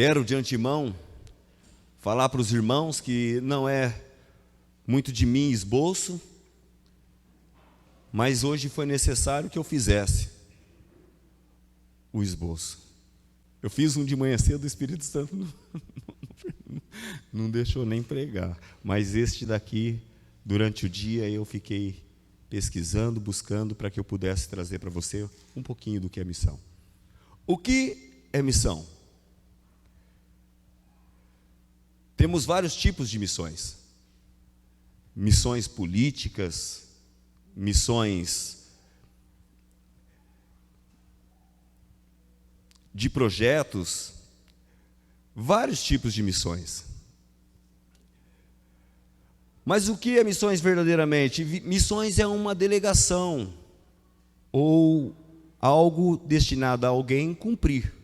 Quero de antemão falar para os irmãos que não é muito de mim esboço, mas hoje foi necessário que eu fizesse o esboço. Eu fiz um de manhã cedo, o Espírito Santo não deixou nem pregar, mas este daqui, durante o dia, eu fiquei pesquisando, buscando, para que eu pudesse trazer para você um pouquinho do que é missão. O que é missão? Temos vários tipos de missões. Missões políticas, missões de projetos, vários tipos de missões. Mas o que é missões verdadeiramente? Missões é uma delegação ou algo destinado a alguém cumprir.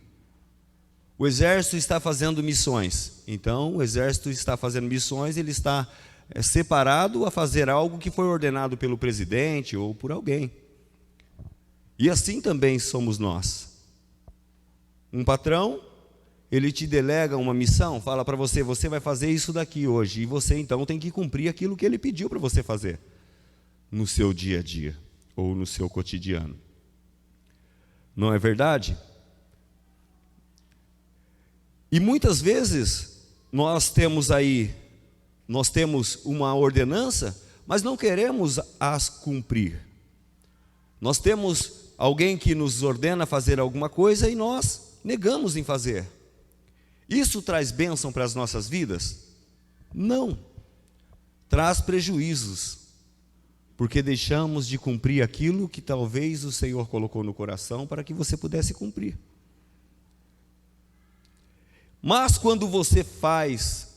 O exército está fazendo missões, então o exército está fazendo missões, ele está separado a fazer algo que foi ordenado pelo presidente ou por alguém. E assim também somos nós. Um patrão, ele te delega uma missão, fala para você, você vai fazer isso daqui hoje, e você então tem que cumprir aquilo que ele pediu para você fazer, no seu dia a dia, ou no seu cotidiano. Não é verdade? E muitas vezes, nós temos uma ordenança, mas não queremos as cumprir. Nós temos alguém que nos ordena fazer alguma coisa e nós negamos em fazer. Isso traz bênção para as nossas vidas? Não. Traz prejuízos, porque deixamos de cumprir aquilo que talvez o Senhor colocou no coração para que você pudesse cumprir. Mas quando você faz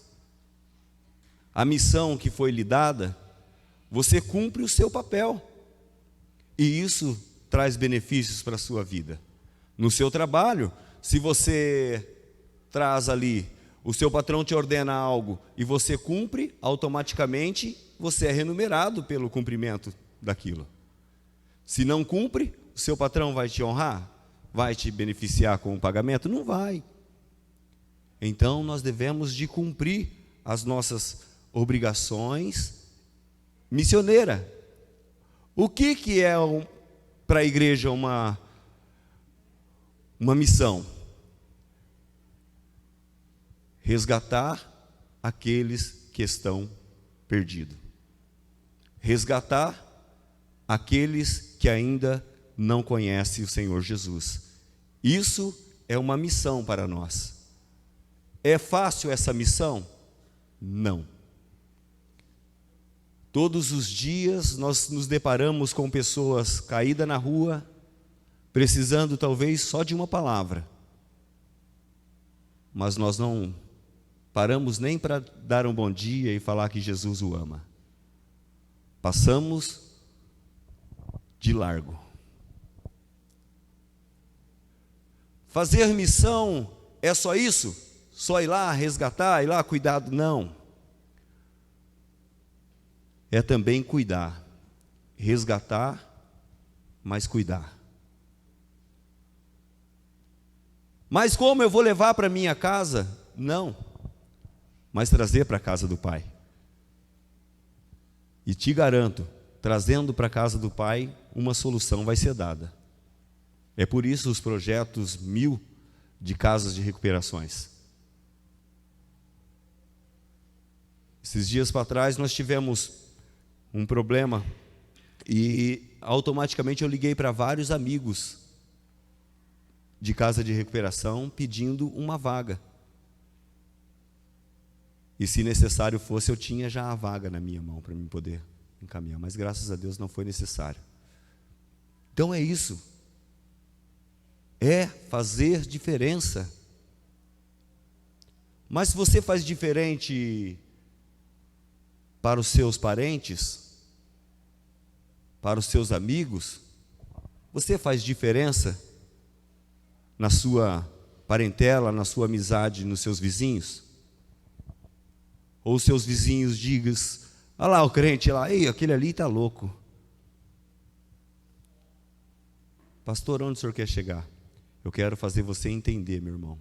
a missão que foi lhe dada, você cumpre o seu papel. E isso traz benefícios para a sua vida. No seu trabalho, se você traz ali, o seu patrão te ordena algo e você cumpre, automaticamente você é remunerado pelo cumprimento daquilo. Se não cumpre, o seu patrão vai te honrar? Vai te beneficiar com o pagamento? Não vai. Então nós devemos de cumprir as nossas obrigações missioneiras. O que é para a igreja uma missão? Resgatar aqueles que estão perdidos. Resgatar aqueles que ainda não conhecem o Senhor Jesus. Isso é uma missão para nós. É fácil essa missão? Não. Todos os dias nós nos deparamos com pessoas caídas na rua, precisando talvez só de uma palavra. Mas nós não paramos nem para dar um bom dia e falar que Jesus o ama. Passamos de largo. Fazer missão é só isso? Só ir lá resgatar, ir lá cuidar? Não. É também cuidar. Resgatar, mas cuidar. Mas como eu vou levar para minha casa? Não. Mas trazer para a casa do Pai. E te garanto, trazendo para a casa do Pai, uma solução vai ser dada. É por isso os projetos 1000 de casas de recuperações. Esses dias para trás nós tivemos um problema e automaticamente eu liguei para vários amigos de casa de recuperação pedindo uma vaga. E se necessário fosse, eu tinha já a vaga na minha mão para mim poder encaminhar, mas graças a Deus não foi necessário. Então é isso. É fazer diferença. Mas se você faz diferente para os seus parentes, para os seus amigos, você faz diferença na sua parentela, na sua amizade, nos seus vizinhos? Ou os seus vizinhos digam, olha lá o crente lá, ei, aquele ali está louco. Pastor, onde o senhor quer chegar? Eu quero fazer você entender, meu irmão,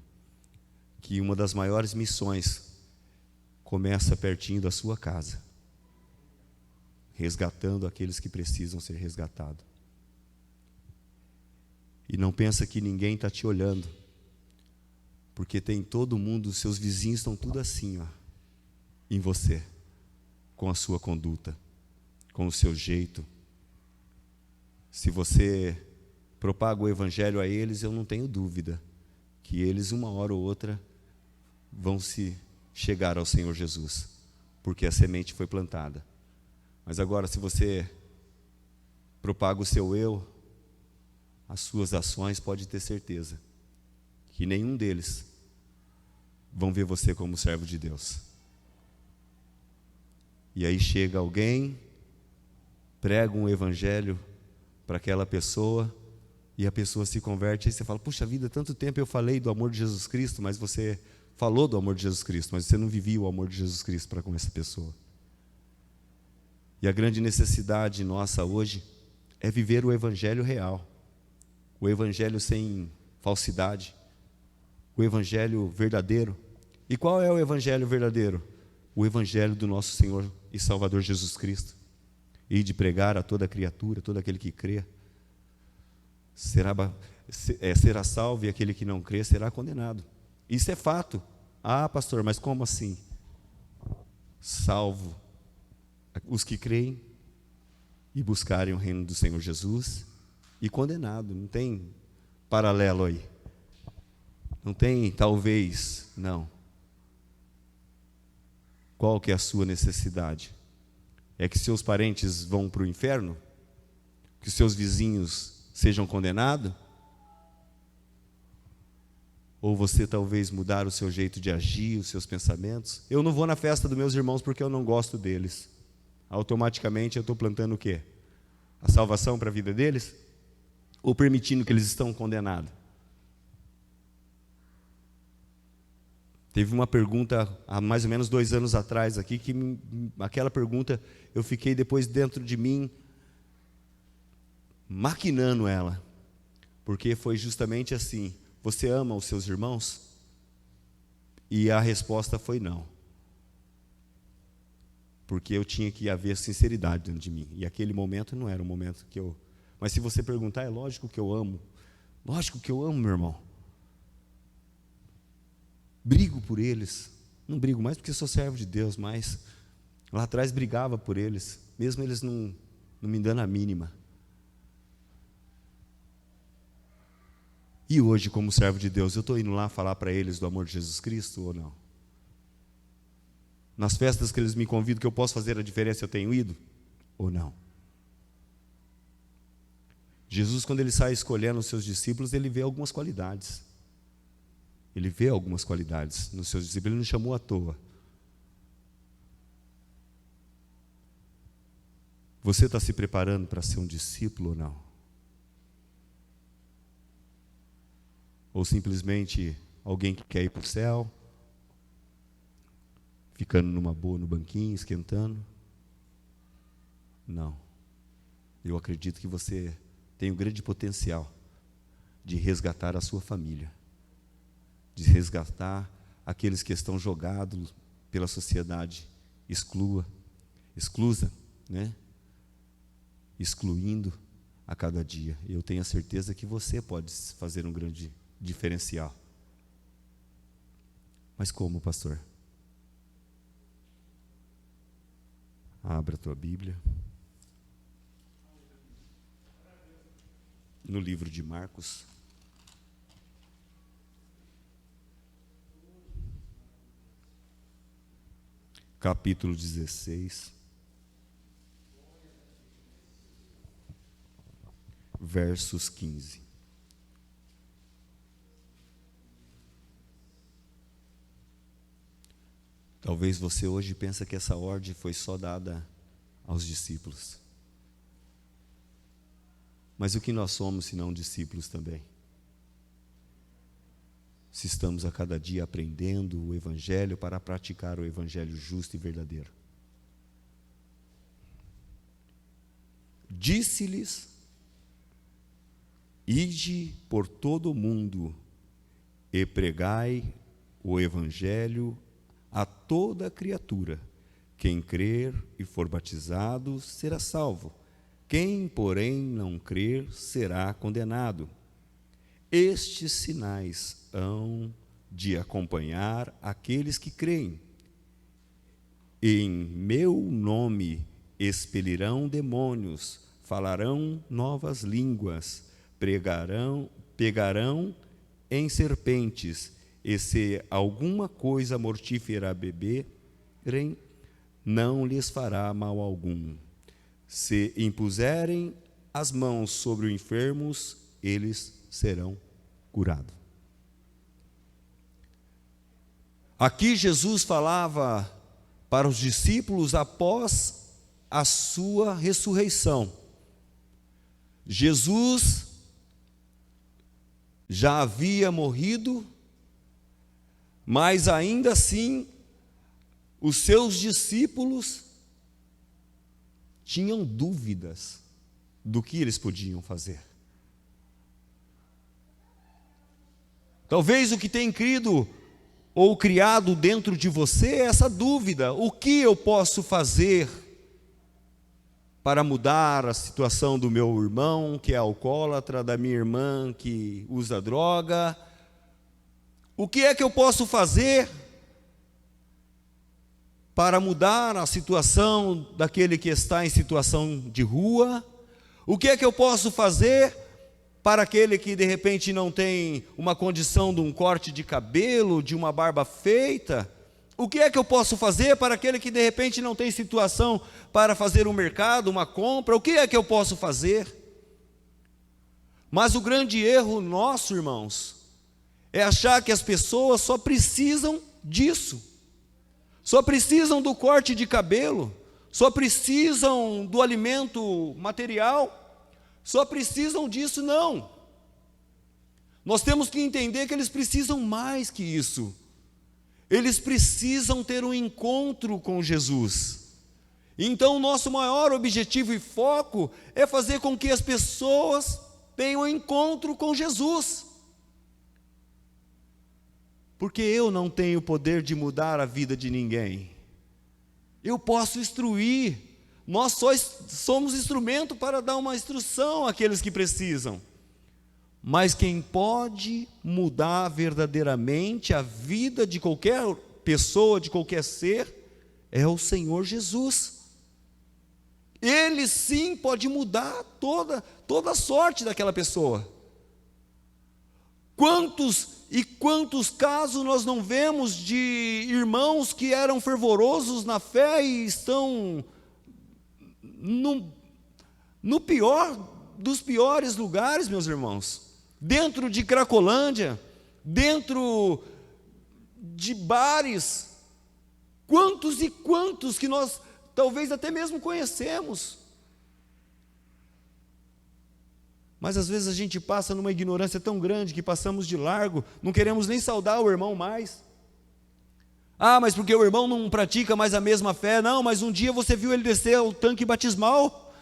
que uma das maiores missões começa pertinho da sua casa, resgatando aqueles que precisam ser resgatados. E não pensa que ninguém está te olhando, porque tem todo mundo, seus vizinhos estão tudo assim, ó, em você, com a sua conduta, com o seu jeito. Se você propaga o evangelho a eles, eu não tenho dúvida que eles, uma hora ou outra, vão se chegar ao Senhor Jesus, porque a semente foi plantada. Mas agora, se você propaga o seu eu, as suas ações, pode ter certeza que nenhum deles vão ver você como servo de Deus. E aí chega alguém, prega um evangelho para aquela pessoa, e a pessoa se converte, e você fala: puxa vida, tanto tempo eu falei do amor de Jesus Cristo, mas você falou do amor de Jesus Cristo, mas você não vivia o amor de Jesus Cristo para com essa pessoa. E a grande necessidade nossa hoje é viver o evangelho real, o evangelho sem falsidade, o evangelho verdadeiro. E qual é o evangelho verdadeiro? O evangelho do nosso Senhor e Salvador Jesus Cristo. E de pregar a toda criatura, todo aquele que crê será salvo, e aquele que não crê será condenado. Isso é fato. Ah, pastor, mas como assim? Salvo os que creem e buscarem o reino do Senhor Jesus, e condenado. Não tem paralelo aí. Não tem talvez, não. Qual que é a sua necessidade? É que seus parentes vão para o inferno? Que seus vizinhos sejam condenados? Ou você talvez mudar o seu jeito de agir, os seus pensamentos? Eu não vou na festa dos meus irmãos porque eu não gosto deles. Automaticamente eu estou plantando o quê? A salvação para a vida deles? Ou permitindo que eles estão condenados? Teve uma pergunta há mais ou menos 2 anos atrás aqui, que aquela pergunta eu fiquei depois dentro de mim maquinando ela, porque foi justamente assim: você ama os seus irmãos? E a resposta foi não, porque eu tinha que haver sinceridade dentro de mim, e aquele momento não era um momento que eu... Mas se você perguntar, é lógico que eu amo, meu irmão. Brigo por eles, não brigo mais porque sou servo de Deus, mas lá atrás brigava por eles, mesmo eles não me dando a mínima. E hoje, como servo de Deus, eu estou indo lá falar para eles do amor de Jesus Cristo ou não? Nas festas que eles me convidam, que eu posso fazer a diferença, eu tenho ido ou não? Jesus, quando ele sai escolhendo os seus discípulos, ele vê algumas qualidades. Ele vê algumas qualidades nos seus discípulos, ele não chamou à toa. Você está se preparando para ser um discípulo ou não? Ou simplesmente alguém que quer ir para o céu, ficando numa boa no banquinho, esquentando? Não. Eu acredito que você tem um grande potencial de resgatar a sua família, de resgatar aqueles que estão jogados pela sociedade, exclusa, né? Excluindo a cada dia. Eu tenho a certeza que você pode fazer um grande diferencial. Mas como, pastor? Abra a tua Bíblia no livro de Marcos, capítulo 16, versos 15. Talvez você hoje pense que essa ordem foi só dada aos discípulos. Mas o que nós somos se não discípulos também? Se estamos a cada dia aprendendo o Evangelho para praticar o Evangelho justo e verdadeiro. Disse-lhes: ide por todo o mundo e pregai o Evangelho a toda criatura. Quem crer e for batizado será salvo. Quem, porém, não crer será condenado. Estes sinais hão de acompanhar aqueles que creem. Em meu nome expelirão demônios, falarão novas línguas, pegarão em serpentes, e se alguma coisa mortífera beberem, não lhes fará mal algum. Se impuserem as mãos sobre os enfermos, eles serão curados. Aqui Jesus falava para os discípulos após a sua ressurreição. Jesus já havia morrido, mas ainda assim os seus discípulos tinham dúvidas do que eles podiam fazer. Talvez o que tem crido ou criado dentro de você é essa dúvida: o que eu posso fazer para mudar a situação do meu irmão que é alcoólatra, da minha irmã que usa droga? O que é que eu posso fazer para mudar a situação daquele que está em situação de rua? O que é que eu posso fazer para aquele que de repente não tem uma condição de um corte de cabelo, de uma barba feita? O que é que eu posso fazer para aquele que de repente não tem situação para fazer um mercado, uma compra? O que é que eu posso fazer? Mas o grande erro nosso, irmãos, é achar que as pessoas só precisam disso. Só precisam do corte de cabelo, só precisam do alimento material, só precisam disso. Não. Nós temos que entender que eles precisam mais que isso. Eles precisam ter um encontro com Jesus. Então, o nosso maior objetivo e foco é fazer com que as pessoas tenham um encontro com Jesus. Porque eu não tenho o poder de mudar a vida de ninguém. Eu posso instruir. Nós só somos instrumento para dar uma instrução àqueles que precisam. Mas quem pode mudar verdadeiramente a vida de qualquer pessoa, de qualquer ser, é o Senhor Jesus. Ele sim pode mudar toda a sorte daquela pessoa. Quantos casos nós não vemos de irmãos que eram fervorosos na fé e estão no pior dos piores lugares, meus irmãos, dentro de Cracolândia, dentro de bares, quantos e quantos que nós talvez até mesmo conhecemos. Mas às vezes a gente passa numa ignorância tão grande que passamos de largo, não queremos nem saudar o irmão mais. Ah, mas porque o irmão não pratica mais a mesma fé. Não, mas um dia você viu ele descer ao tanque batismal.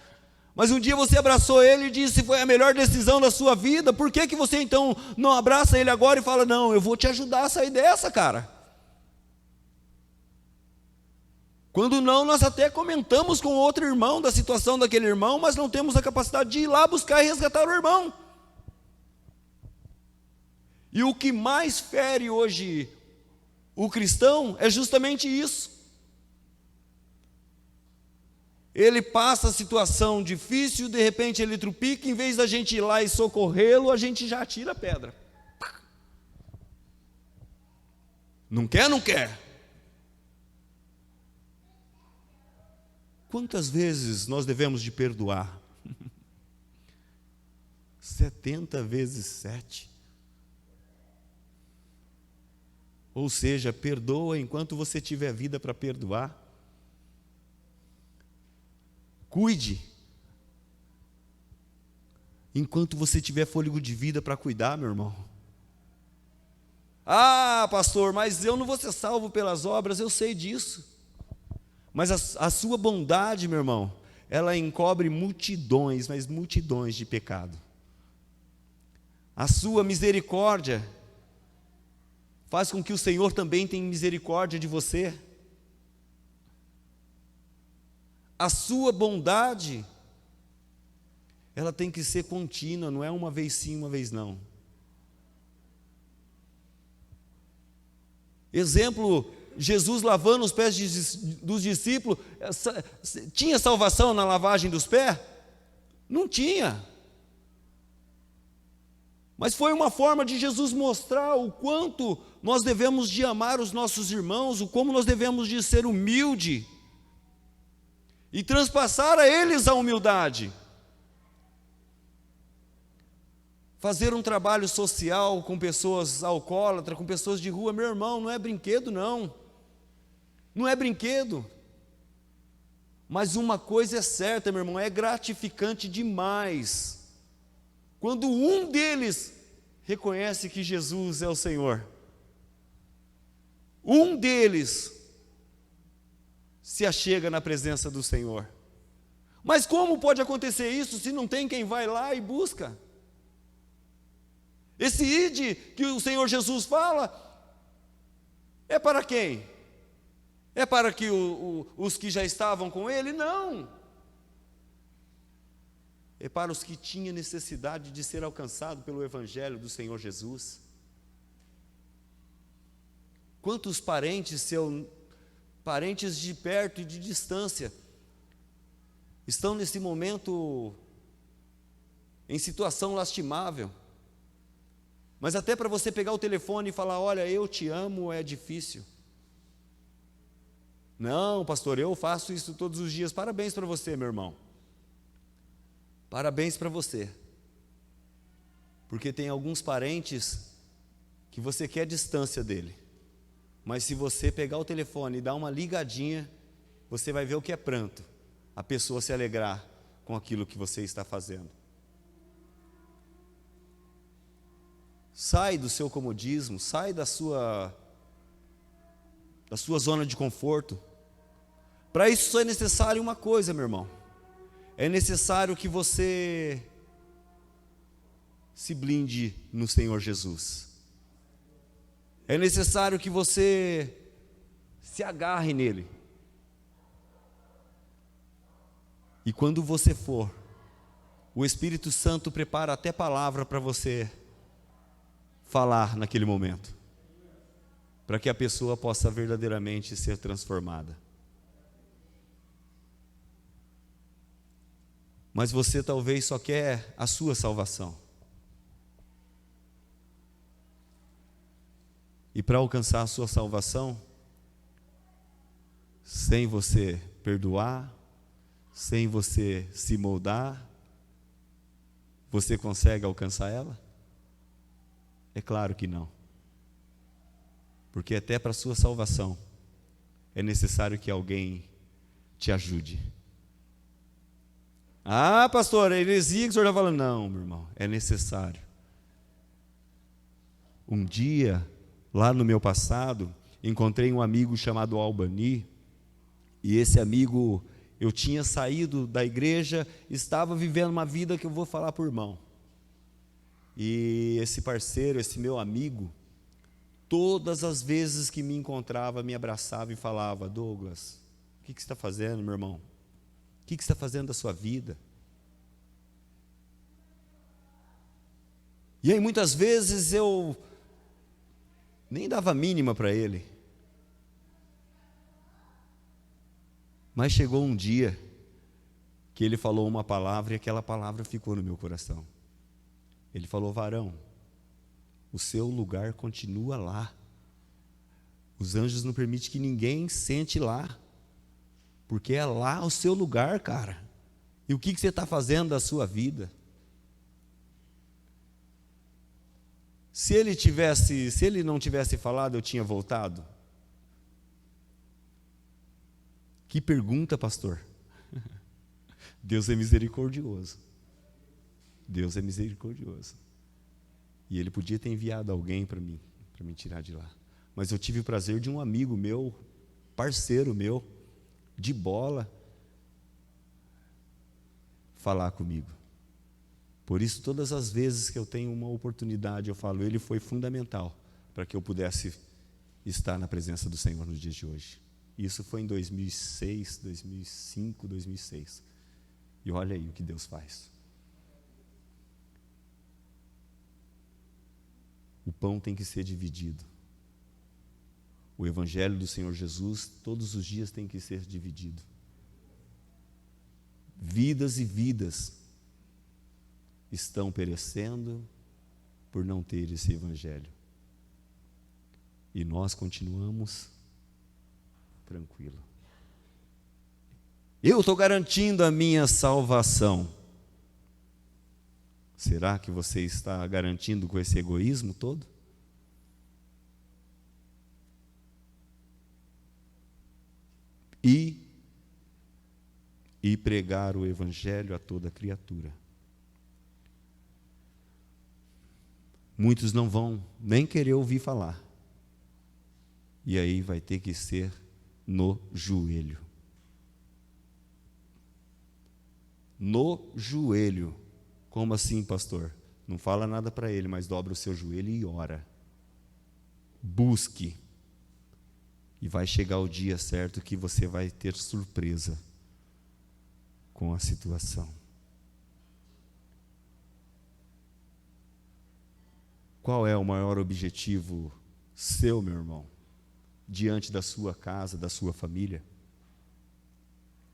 Mas um dia você abraçou ele e disse que foi a melhor decisão da sua vida. Por que que você então não abraça ele agora e fala: não, eu vou te ajudar a sair dessa, cara? Quando não, nós até comentamos com outro irmão da situação daquele irmão, mas não temos a capacidade de ir lá buscar e resgatar o irmão. E o que mais fere hoje o cristão é justamente isso. Ele passa a situação difícil, de repente ele trupica, em vez da gente ir lá e socorrê-lo, a gente já atira a pedra. Não quer, não quer. Quantas vezes nós devemos de perdoar? 70 vezes 7. Ou seja, perdoa enquanto você tiver vida para perdoar. Cuide enquanto você tiver fôlego de vida para cuidar, meu irmão. Ah, pastor, mas eu não vou ser salvo pelas obras, eu sei disso. Mas a sua bondade, meu irmão, ela encobre multidões, mas multidões de pecado. A sua misericórdia, faz com que o Senhor também tenha misericórdia de você. A sua bondade, ela tem que ser contínua, não é uma vez sim, uma vez não. Exemplo, Jesus lavando os pés dos discípulos, tinha salvação na lavagem dos pés? Não tinha. Mas foi uma forma de Jesus mostrar o quanto nós devemos de amar os nossos irmãos, o como nós devemos de ser humilde e transpassar a eles a humildade. Fazer um trabalho social com pessoas alcoólatras, com pessoas de rua, meu irmão, não é brinquedo não. Não é brinquedo. Mas uma coisa é certa, meu irmão, é gratificante demais quando um deles reconhece que Jesus é o Senhor. Um deles se achega na presença do Senhor. Mas como pode acontecer isso se não tem quem vai lá e busca? Esse ide que o Senhor Jesus fala, é para quem? É para que os que já estavam com Ele? Não. É para os que tinham necessidade de ser alcançados pelo Evangelho do Senhor Jesus. Quantos parentes de perto e de distância, estão nesse momento em situação lastimável, mas até para você pegar o telefone e falar, olha, eu te amo, é difícil. Não, pastor, eu faço isso todos os dias. Parabéns para você, meu irmão. Parabéns para você. Porque tem alguns parentes que você quer distância dele. Mas se você pegar o telefone e dar uma ligadinha, você vai ver o que é pranto. A pessoa se alegrar com aquilo que você está fazendo. Sai do seu comodismo, sai da sua zona de conforto. Para isso só é necessário uma coisa, meu irmão. É necessário que você se blinde no Senhor Jesus. É necessário que você se agarre nele. E quando você for, o Espírito Santo prepara até palavra para você falar naquele momento, para que a pessoa possa verdadeiramente ser transformada. Mas você talvez só quer a sua salvação. E para alcançar a sua salvação, sem você perdoar, sem você se moldar, você consegue alcançar ela? É claro que não. Porque até para a sua salvação, é necessário que alguém te ajude. Ah, pastor, é heresia que o senhor está falando. Não, meu irmão, é necessário. Um dia, lá no meu passado, encontrei um amigo chamado Albani, e esse amigo, eu tinha saído da igreja, estava vivendo uma vida que eu vou falar por irmão. E esse parceiro, esse meu amigo, todas as vezes que me encontrava, me abraçava e falava, Douglas, o que você está fazendo, meu irmão? O que você está fazendo da sua vida? E aí muitas vezes eu nem dava mínima para ele. Mas chegou um dia que ele falou uma palavra e aquela palavra ficou no meu coração. Ele falou, varão, o seu lugar continua lá. Os anjos não permitem que ninguém sente lá, porque é lá o seu lugar, cara. E o que você está fazendo da sua vida? Se ele não tivesse falado, eu tinha voltado? Que pergunta, pastor. Deus é misericordioso. Deus é misericordioso. E Ele podia ter enviado alguém para me tirar de lá. Mas eu tive o prazer de um amigo meu, parceiro meu, de bola, falar comigo. Por isso, todas as vezes que eu tenho uma oportunidade, eu falo, ele foi fundamental para que eu pudesse estar na presença do Senhor nos dias de hoje. Isso foi em 2006, 2005, 2006. E olha aí o que Deus faz. O pão tem que ser dividido. O Evangelho do Senhor Jesus, todos os dias tem que ser dividido. Vidas e vidas estão perecendo por não ter esse Evangelho. E nós continuamos tranquilos. Eu estou garantindo a minha salvação. Será que você está garantindo com esse egoísmo todo? E pregar o Evangelho a toda criatura. Muitos não vão nem querer ouvir falar. E aí vai ter que ser no joelho. No joelho. Como assim, pastor? Não fala nada para ele, mas dobra o seu joelho e ora. Busque. E vai chegar o dia certo que você vai ter surpresa com a situação. Qual é o maior objetivo seu, meu irmão, diante da sua casa, da sua família?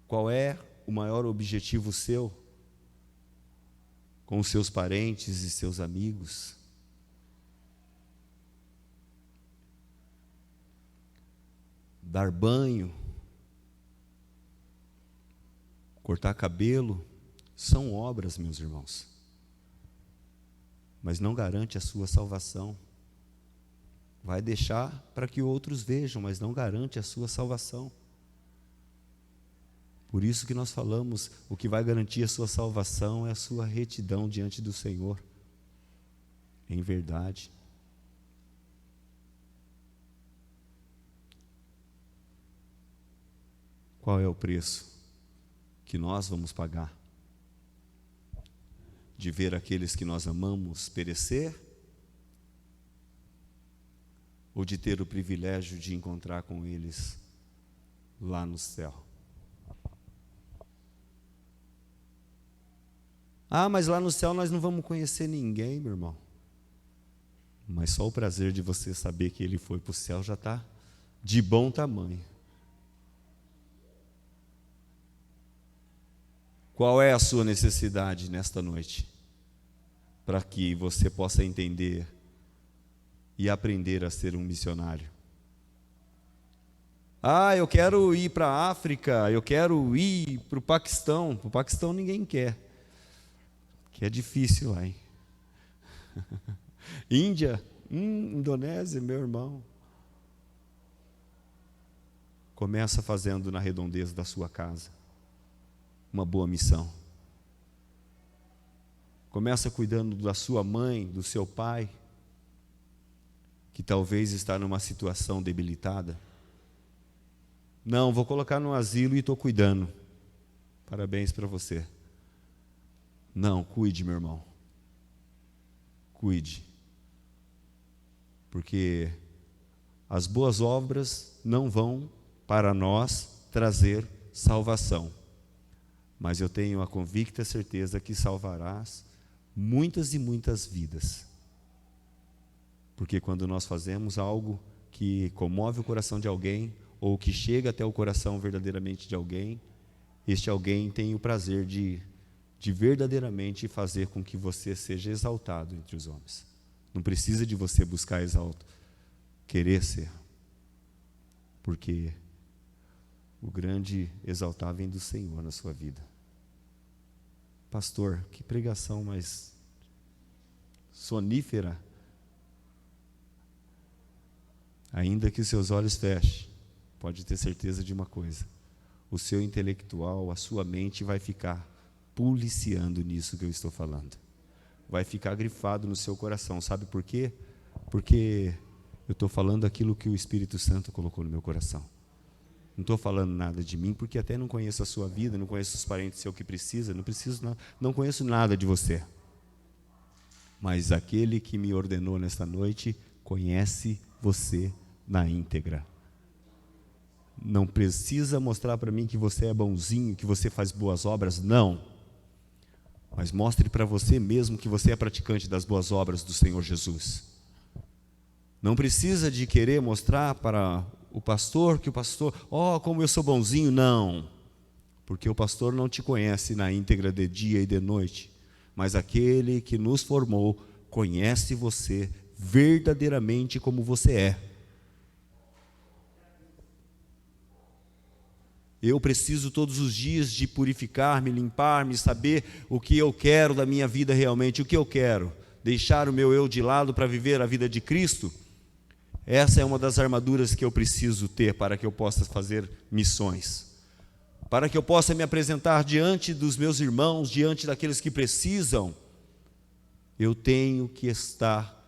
Qual é o maior objetivo seu com os seus parentes e seus amigos? Dar banho, cortar cabelo, são obras, meus irmãos, mas não garante a sua salvação. Vai deixar para que outros vejam, mas não garante a sua salvação. Por isso que nós falamos, o que vai garantir a sua salvação é a sua retidão diante do Senhor, em verdade. Qual é o preço que nós vamos pagar de ver aqueles que nós amamos perecer, ou de ter o privilégio de encontrar com eles lá no céu? Ah, mas lá no céu nós não vamos conhecer ninguém, meu irmão. Mas só o prazer de você saber que ele foi para o céu já está de bom tamanho. Qual é a sua necessidade nesta noite? Para que você possa entender e aprender a ser um missionário. Ah, eu quero ir para a África, eu quero ir para o Paquistão. Para o Paquistão ninguém quer, que é difícil lá, hein? Índia, Indonésia, meu irmão. Começa fazendo na redondeza da sua casa uma boa missão. Começa cuidando da sua mãe, do seu pai, que talvez está numa situação debilitada. Não, vou colocar no asilo e estou cuidando. Parabéns para você. Não, cuide, meu irmão. Cuide. Porque as boas obras não vão para nós trazer salvação. Mas eu tenho a convicta certeza que salvarás muitas e muitas vidas. Porque quando nós fazemos algo que comove o coração de alguém, ou que chega até o coração verdadeiramente de alguém, este alguém tem o prazer de verdadeiramente fazer com que você seja exaltado entre os homens. Não precisa de você buscar querer ser. Porque o grande exaltar vem do Senhor na sua vida. Pastor, que pregação mais sonífera. Ainda que os seus olhos fechem, pode ter certeza de uma coisa: o seu intelectual, a sua mente vai ficar policiando nisso que eu estou falando. Vai ficar grifado no seu coração. Sabe por quê? Porque eu estou falando aquilo que o Espírito Santo colocou no meu coração. Não estou falando nada de mim, porque até não conheço a sua vida, não conheço os parentes seus que precisa, não conheço nada de você. Mas aquele que me ordenou nesta noite conhece você na íntegra. Não precisa mostrar para mim que você é bonzinho, que você faz boas obras, não. Mas mostre para você mesmo que você é praticante das boas obras do Senhor Jesus. Não precisa de querer mostrar para o pastor que o pastor, como eu sou bonzinho, não. Porque o pastor não te conhece na íntegra de dia e de noite, mas aquele que nos formou conhece você verdadeiramente como você é. Eu preciso todos os dias de purificar-me, limpar-me, saber o que eu quero da minha vida realmente, o que eu quero. Deixar o meu eu de lado para viver a vida de Cristo. Essa é uma das armaduras que eu preciso ter para que eu possa fazer missões. Para que eu possa me apresentar diante dos meus irmãos, diante daqueles que precisam, eu tenho que estar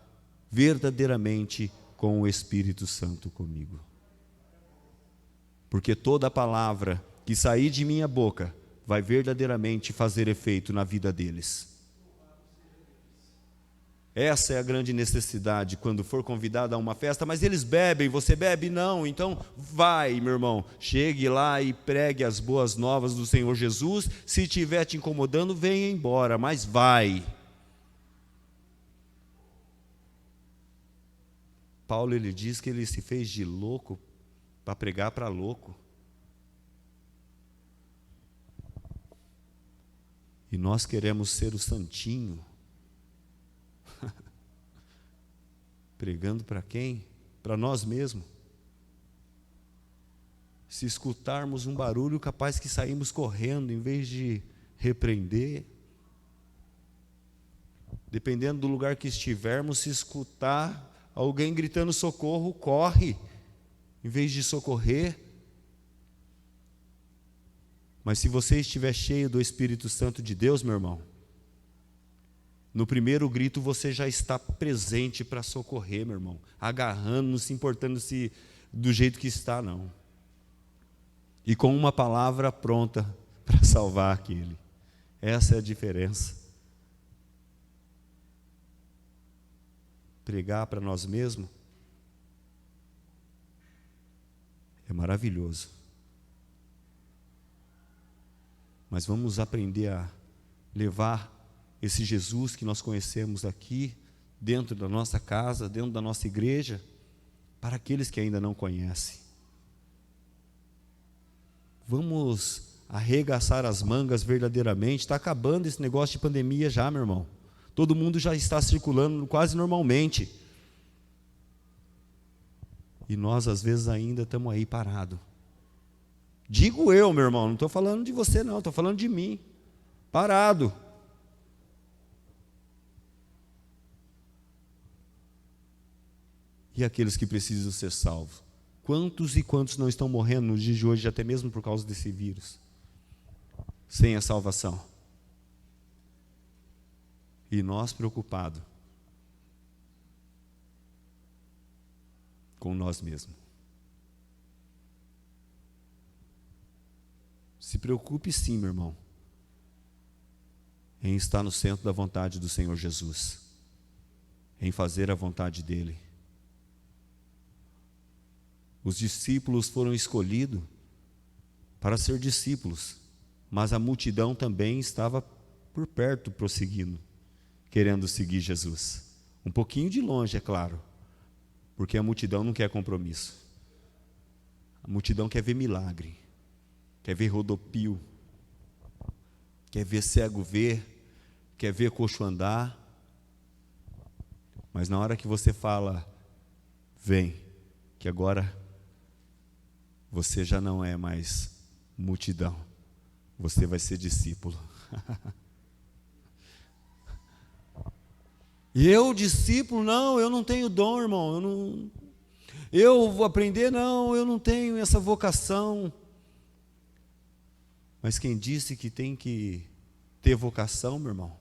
verdadeiramente com o Espírito Santo comigo. Porque toda palavra que sair de minha boca vai verdadeiramente fazer efeito na vida deles. Essa é a grande necessidade quando for convidado a uma festa, mas eles bebem, você bebe? Não, então vai, meu irmão, chegue lá e pregue as boas novas do Senhor Jesus. Se estiver te incomodando, venha embora, mas vai. Paulo, ele diz que ele se fez de louco para pregar para louco. E nós queremos ser o santinho. Pregando para quem? Para nós mesmos. Se escutarmos um barulho, capaz que saímos correndo, em vez de repreender. Dependendo do lugar que estivermos, se escutar alguém gritando socorro, corre, em vez de socorrer. Mas se você estiver cheio do Espírito Santo de Deus, meu irmão, no primeiro grito você já está presente para socorrer, meu irmão, agarrando, não se importando se do jeito que está, não. E com uma palavra pronta para salvar aquele. Essa é a diferença. Pregar para nós mesmos é maravilhoso. Mas vamos aprender a levar esse Jesus que nós conhecemos aqui, dentro da nossa casa, dentro da nossa igreja, para aqueles que ainda não conhecem. Vamos arregaçar as mangas verdadeiramente. Está acabando esse negócio de pandemia já, meu irmão. Todo mundo já está circulando quase normalmente. E nós, às vezes, ainda estamos aí parados. Digo eu, meu irmão, não estou falando de você não, estou falando de mim. Parado. E aqueles que precisam ser salvos? Quantos e quantos não estão morrendo nos dias de hoje, até mesmo por causa desse vírus? Sem a salvação. E nós preocupados com nós mesmos. Se preocupe sim, meu irmão, em estar no centro da vontade do Senhor Jesus, em fazer a vontade dEle. Os discípulos foram escolhidos para ser discípulos, mas a multidão também estava por perto, prosseguindo, querendo seguir Jesus. Um pouquinho de longe, é claro, porque a multidão não quer compromisso. A multidão quer ver milagre, quer ver rodopio, quer ver cego ver, quer ver coxo andar. Mas na hora que você fala, vem, que agora você já não é mais multidão, você vai ser discípulo. E eu, discípulo, não, eu não tenho dom, irmão, eu vou aprender, não, eu não tenho essa vocação. Mas quem disse que tem que ter vocação, meu irmão?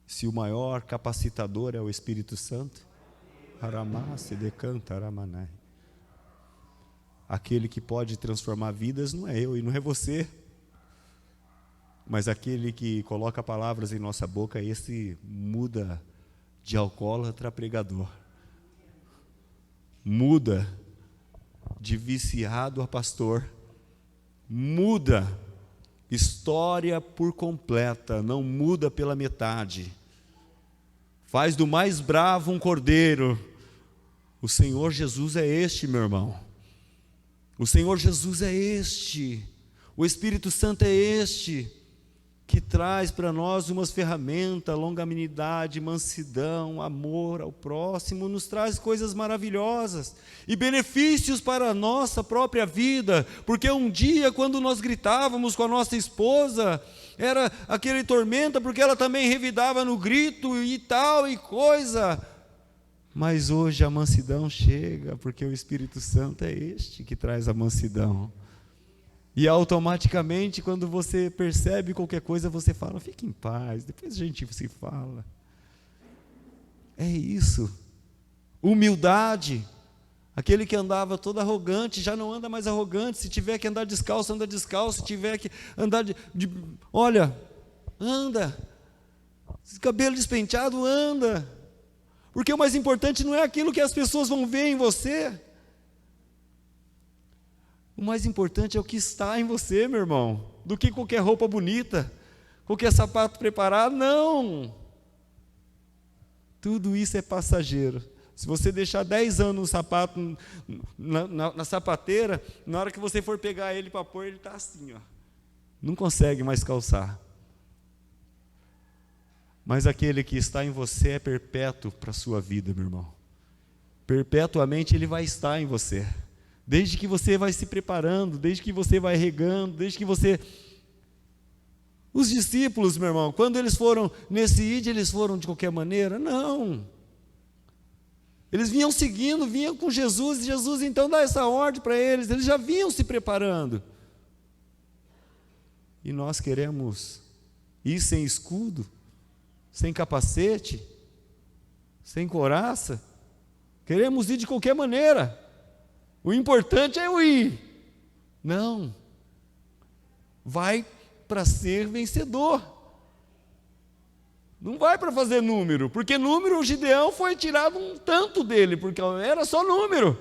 Se o maior capacitador é o Espírito Santo, Aramá, se decanta, Aramanai. Aquele que pode transformar vidas não é eu e não é você, mas aquele que coloca palavras em nossa boca, esse muda de alcoólatra a pregador, muda de viciado a pastor, muda história por completa, não muda pela metade. Faz do mais bravo um cordeiro. O Senhor Jesus é este, meu irmão. O Senhor Jesus é este. O Espírito Santo é este, que traz para nós umas ferramentas, longanimidade, mansidão, amor ao próximo, nos traz coisas maravilhosas e benefícios para a nossa própria vida, porque um dia, quando nós gritávamos com a nossa esposa, era aquele tormenta, porque ela também revidava no grito e tal e coisa, mas hoje a mansidão chega, porque o Espírito Santo é este que traz a mansidão. E automaticamente, quando você percebe qualquer coisa, você fala, fique em paz, depois a gente se fala. É isso. Humildade. Aquele que andava todo arrogante, já não anda mais arrogante. Se tiver que andar descalço, anda descalço. Se tiver que andar olha, anda. Cabelo despenteado, anda. Porque o mais importante não é aquilo que as pessoas vão ver em você. O mais importante é o que está em você, meu irmão, do que qualquer roupa bonita, qualquer sapato preparado, não. Tudo isso é passageiro. Se você deixar 10 anos no sapato, na sapateira, na hora que você for pegar ele para pôr, ele está assim, ó. Não consegue mais calçar. Mas aquele que está em você é perpétuo para a sua vida, meu irmão. Perpetuamente ele vai estar em você. Desde que você vai se preparando, desde que você vai regando, desde que você... Os discípulos, meu irmão, quando eles foram nesse ide, eles foram de qualquer maneira? Não. Eles vinham seguindo, vinham com Jesus, e Jesus então dá essa ordem para eles, eles já vinham se preparando. E nós queremos ir sem escudo, sem capacete, sem couraça, queremos ir de qualquer maneira. O importante é o ir. Não. Vai para ser vencedor. Não vai para fazer número, porque número, o Gideão foi tirado um tanto dele, porque era só número.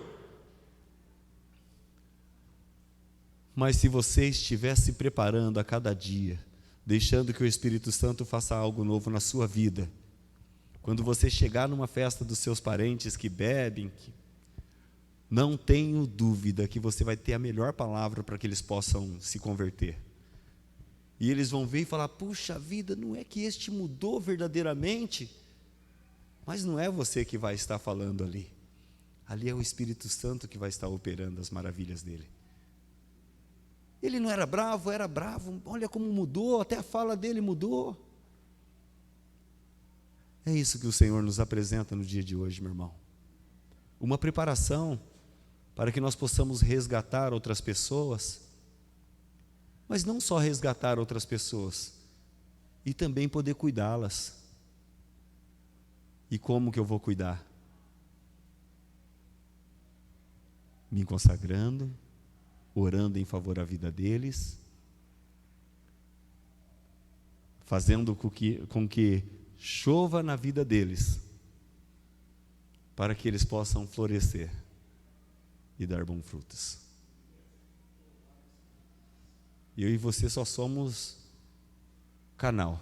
Mas se você estiver se preparando a cada dia, deixando que o Espírito Santo faça algo novo na sua vida, quando você chegar numa festa dos seus parentes que bebem, não tenho dúvida que você vai ter a melhor palavra para que eles possam se converter. E eles vão ver e falar, puxa vida, não é que este mudou verdadeiramente? Mas não é você que vai estar falando ali. Ali é o Espírito Santo que vai estar operando as maravilhas dele. Ele não era bravo, olha como mudou, até a fala dele mudou. É isso que o Senhor nos apresenta no dia de hoje, meu irmão. Uma preparação para que nós possamos resgatar outras pessoas, mas não só resgatar outras pessoas, e também poder cuidá-las. E como que eu vou cuidar? Me consagrando, orando em favor à vida deles, fazendo com que chova na vida deles, para que eles possam florescer e dar bons frutos. Eu e você só somos canal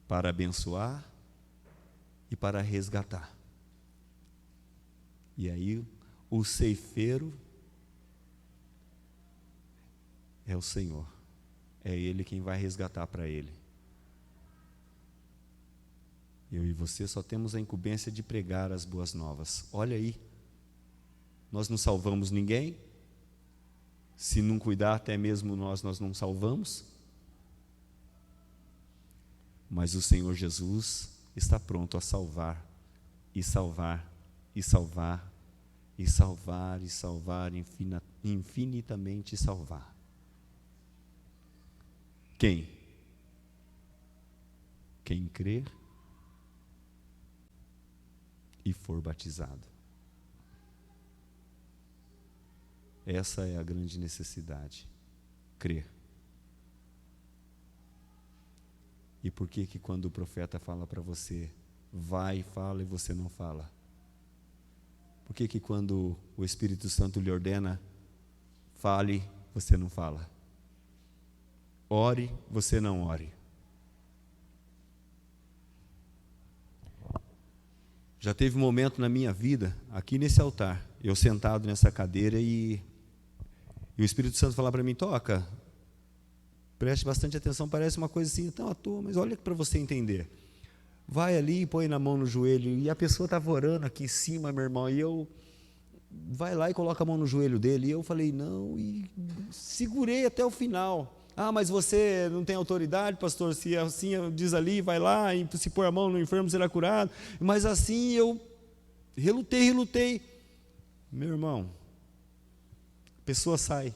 para abençoar e para resgatar. E aí o ceifeiro é o Senhor. É Ele quem vai resgatar para Ele. Eu e você só temos a incumbência de pregar as boas novas. Olha aí, nós não salvamos ninguém. Se não cuidar, até mesmo nós não salvamos. Mas o Senhor Jesus está pronto a salvar, e salvar, e salvar, e salvar, e salvar, infinitamente salvar. Quem? Quem crer e for batizado. Essa é a grande necessidade, crer. E por que quando o profeta fala para você, vai e fala, e você não fala? Por que que quando o Espírito Santo lhe ordena, fale, você não fala? Ore, você não ore? Já teve um momento na minha vida, aqui nesse altar, eu sentado nessa cadeira e o Espírito Santo falar para mim, toca, preste bastante atenção, parece uma coisa assim, tão à toa, mas olha para você entender. Vai ali e põe na mão no joelho, e a pessoa estava orando aqui em cima, meu irmão, e eu, vai lá e coloca a mão no joelho dele, e eu falei, não, e segurei até o final. Ah, mas você não tem autoridade, pastor, se assim diz ali, vai lá, e se pôr a mão no enfermo será curado, mas assim eu relutei, meu irmão, a pessoa sai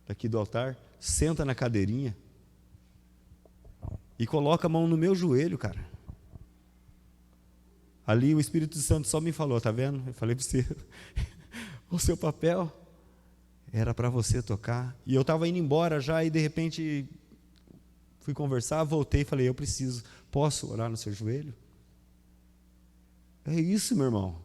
daqui do altar, senta na cadeirinha, e coloca a mão no meu joelho, cara. Ali o Espírito Santo só me falou, tá vendo? Eu falei para você, o seu papel era para você tocar. E eu estava indo embora já, e de repente fui conversar, voltei e falei, posso orar no seu joelho? É isso, meu irmão.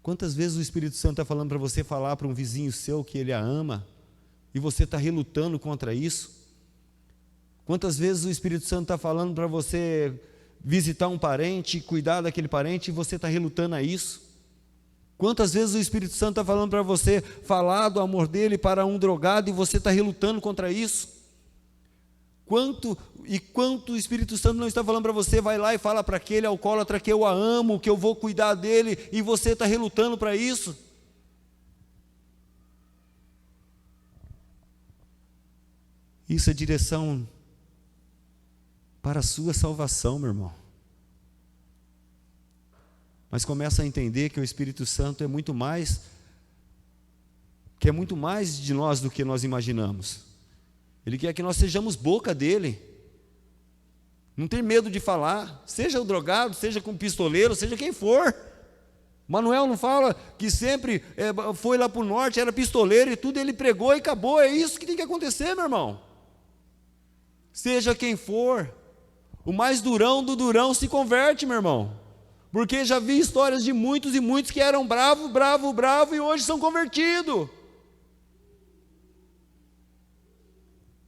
Quantas vezes o Espírito Santo está falando para você falar para um vizinho seu que ele a ama, e você está relutando contra isso? Quantas vezes o Espírito Santo está falando para você visitar um parente, cuidar daquele parente, e você está relutando a isso? Quantas vezes o Espírito Santo está falando para você falar do amor dele para um drogado, e você está relutando contra isso? Quanto o Espírito Santo não está falando para você, vai lá e fala para aquele alcoólatra que eu a amo, que eu vou cuidar dele, e você está relutando para isso? Isso é direção para a sua salvação, meu irmão. Mas começa a entender que o Espírito Santo é muito mais, quer muito mais de nós do que nós imaginamos. Ele quer que nós sejamos boca dele. Não ter medo de falar, seja o drogado, seja com o pistoleiro, seja quem for. Manuel não fala que sempre foi lá para o norte, era pistoleiro e tudo, ele pregou e acabou. É isso que tem que acontecer, meu irmão. Seja quem for, o mais durão do durão se converte, meu irmão. Porque já vi histórias de muitos e muitos que eram bravo e hoje são convertidos.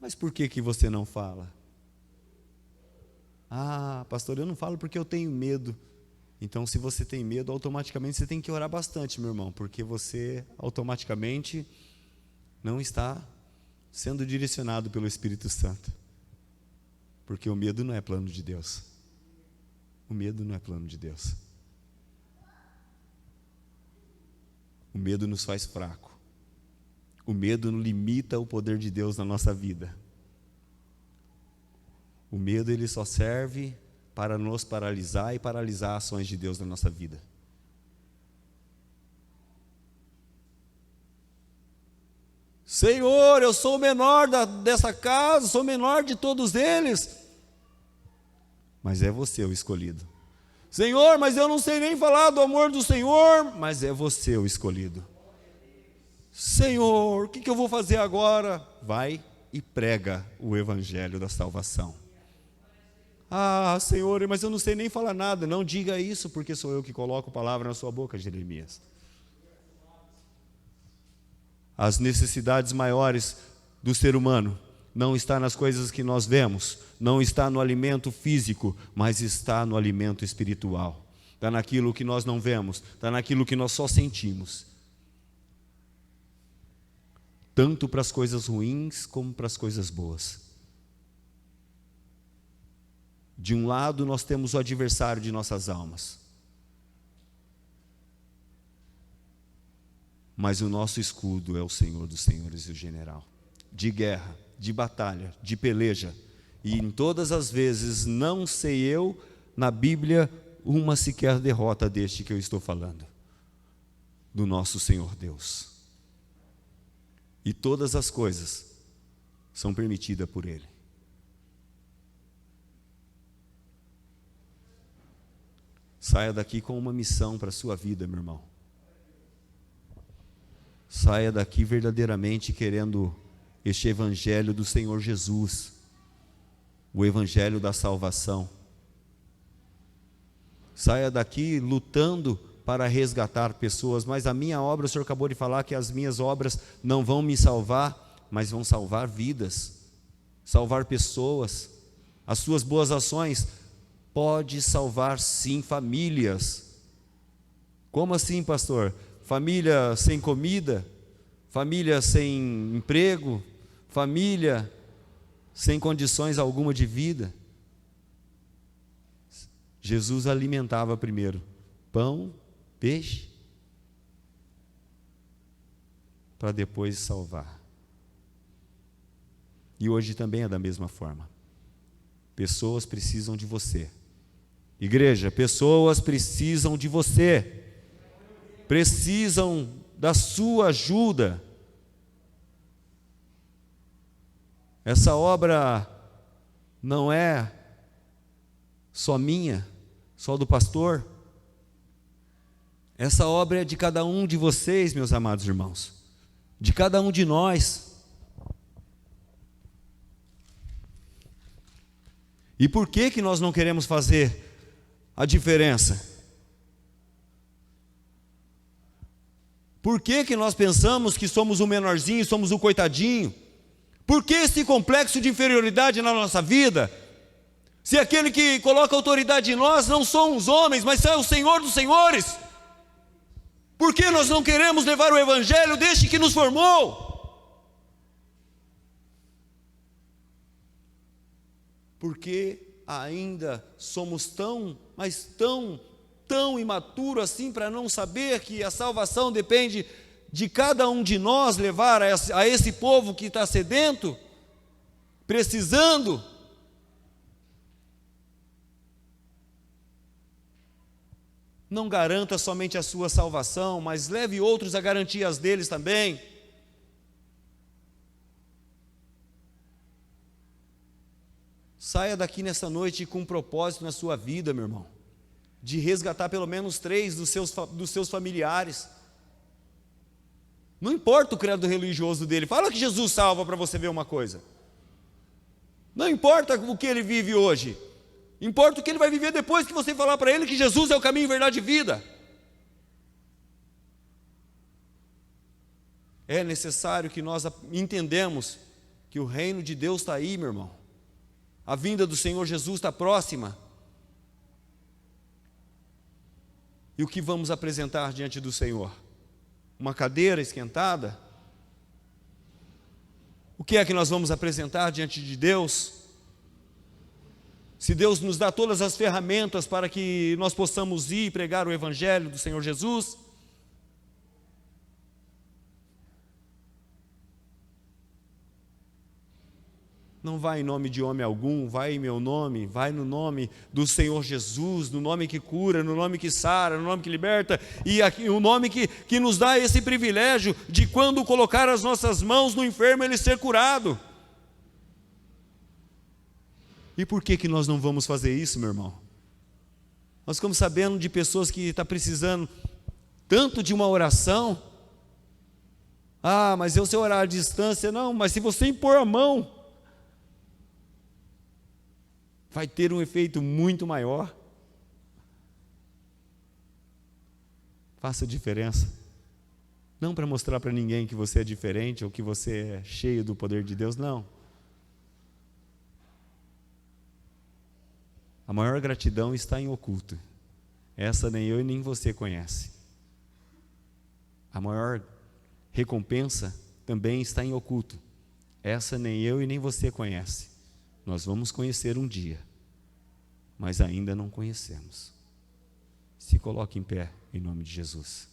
Mas por que você não fala? Ah, pastor, eu não falo porque eu tenho medo. Então, se você tem medo, automaticamente você tem que orar bastante, meu irmão, porque você automaticamente não está sendo direcionado pelo Espírito Santo. Porque o medo não é plano de Deus. O medo não é plano de Deus. O medo nos faz fraco. O medo limita o poder de Deus na nossa vida. O medo, ele só serve para nos paralisar e paralisar ações de Deus na nossa vida. Senhor, eu sou o menor dessa casa, sou o menor de todos eles. Mas é você o escolhido. Senhor, mas eu não sei nem falar do amor do Senhor. Mas é você o escolhido. Senhor, o que eu vou fazer agora? Vai e prega o evangelho da salvação. Ah, Senhor, mas eu não sei nem falar nada. Não diga isso, porque sou eu que coloco a palavra na sua boca, Jeremias. As necessidades maiores do ser humano não está nas coisas que nós vemos, não está no alimento físico, mas está no alimento espiritual. Está naquilo que nós não vemos, está naquilo que nós só sentimos. Tanto para as coisas ruins como para as coisas boas. De um lado nós temos o adversário de nossas almas. Mas o nosso escudo é o Senhor dos Senhores e o general. De guerra, de batalha, de peleja. E em todas as vezes, não sei eu, na Bíblia, uma sequer derrota deste que eu estou falando. Do nosso Senhor Deus. E todas as coisas são permitidas por Ele. Saia daqui com uma missão para a sua vida, meu irmão. Saia daqui verdadeiramente querendo este evangelho do Senhor Jesus, o evangelho da salvação. saia daqui lutando para resgatar pessoas, mas a minha obra, o Senhor acabou de falar que as minhas obras não vão me salvar, mas vão salvar vidas, salvar pessoas. As suas boas ações pode salvar sim famílias. Como assim, pastor? Família sem comida, família sem emprego, família sem condições alguma de vida. Jesus alimentava primeiro pão, peixe, para depois salvar. E hoje também é da mesma forma. Pessoas precisam de você. Igreja, pessoas precisam de você. Precisam da sua ajuda. Essa obra não é só minha, só do pastor. Essa obra é de cada um de vocês, meus amados irmãos, de cada um de nós. E por que nós não queremos fazer a diferença? Por que nós pensamos que somos o menorzinho, somos o coitadinho? Por que esse complexo de inferioridade na nossa vida? Se aquele que coloca autoridade em nós não são os homens, mas é o Senhor dos senhores. Por que nós não queremos levar o evangelho deste que nos formou? Porque ainda somos tão, mas tão imaturo assim para não saber que a salvação depende de cada um de nós levar a esse povo que está sedento, precisando. Não garanta somente a sua salvação, mas leve outros a garantir as deles também. Saia daqui nessa noite com um propósito na sua vida, meu irmão, de resgatar pelo menos 3 dos seus familiares. Não importa o credo religioso dele, fala que Jesus salva para você ver uma coisa. Não importa o que ele vive hoje, importa o que ele vai viver depois que você falar para ele que Jesus é o caminho, verdade e vida. É necessário que nós entendamos que o reino de Deus está aí, meu irmão. A vinda do Senhor Jesus está próxima. E o que vamos apresentar diante do Senhor? Uma cadeira esquentada? O que é que nós vamos apresentar diante de Deus? Se Deus nos dá todas as ferramentas para que nós possamos ir pregar o Evangelho do Senhor Jesus, não vai em nome de homem algum, vai em meu nome, vai no nome do Senhor Jesus, no nome que cura, no nome que sara, no nome que liberta, e aqui, o nome que nos dá esse privilégio de quando colocar as nossas mãos no enfermo, ele ser curado. E por que nós não vamos fazer isso, meu irmão? Nós ficamos sabendo de pessoas que estão precisando tanto de uma oração. Ah, mas eu sei orar à distância. Não, mas se você impor a mão, vai ter um efeito muito maior. Faça diferença. Não para mostrar para ninguém que você é diferente ou que você é cheio do poder de Deus, não. A maior gratidão está em oculto. Essa nem eu e nem você conhece. A maior recompensa também está em oculto. Essa nem eu e nem você conhece. Nós vamos conhecer um dia, mas ainda não conhecemos. Se coloque em pé, em nome de Jesus.